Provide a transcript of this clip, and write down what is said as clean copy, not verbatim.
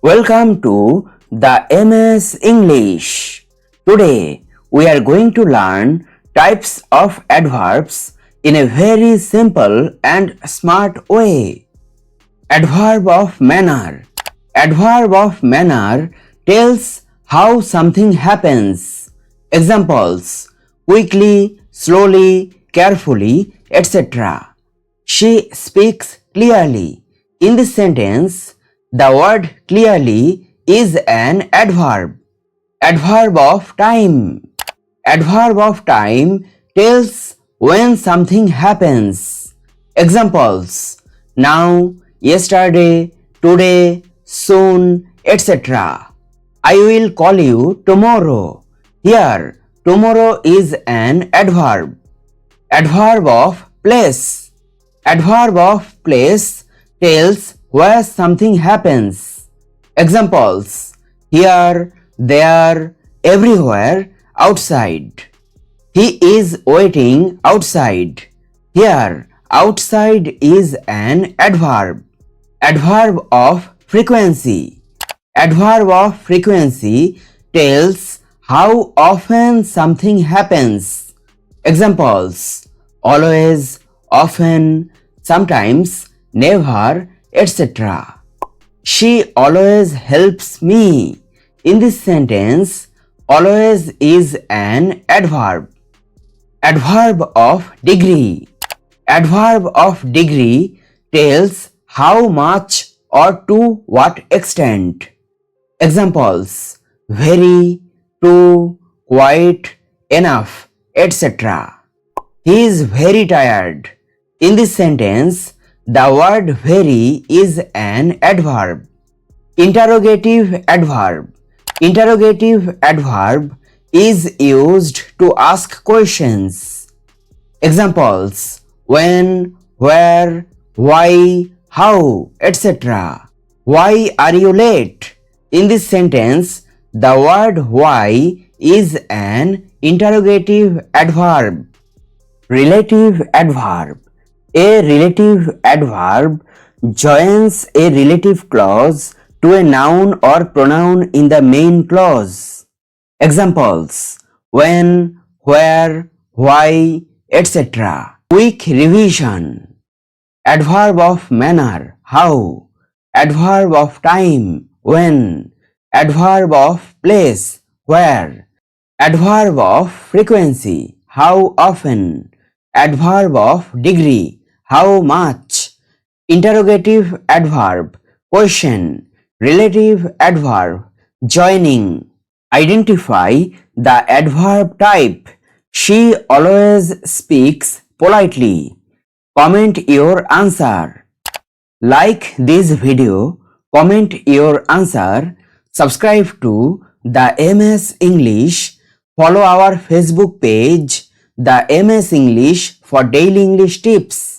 Welcome to the MS English. Today we are going to learn types of adverbs in a very simple and smart way. Adverb of manner. Adverb of manner tells how something happens. Examples: quickly, slowly, carefully, etc. She speaks clearly. In this sentence, the word clearly is an adverb. Adverb of time. Adverb of time tells when something happens. Examples: now, yesterday, today, soon, etc. I will call you tomorrow. Here, tomorrow is an adverb. Adverb of place. Adverb of place tells where something happens. Examples: here, there, everywhere, outside. He is waiting outside. Here, outside is an adverb. Adverb of frequency. Adverb of frequency tells how often something happens. Examples: always, often, sometimes, never, etc. She always helps me. In this sentence, always is an adverb. Adverb of degree. Adverb of degree tells how much or to what extent. Examples: very, too, quite, enough, etc. He is very tired. In this sentence, the word very is an adverb. Interrogative adverb. Interrogative adverb is used to ask questions. Examples: when, where, why, how, etc. Why are you late? In this sentence, the word why is an interrogative adverb. Relative adverb. A relative adverb joins a relative clause to a noun or pronoun in the main clause. Examples: when, where, why, etc. Quick revision. Adverb of manner, how. Adverb of time, when. Adverb of place, where. Adverb of frequency, how often. Adverb of degree, how much. Interrogative adverb, question. Relative adverb, joining. Identify the adverb type. She always speaks politely. Comment your answer. Like this video, comment your answer, subscribe to the MS English, follow our Facebook page, the MS English for daily English tips.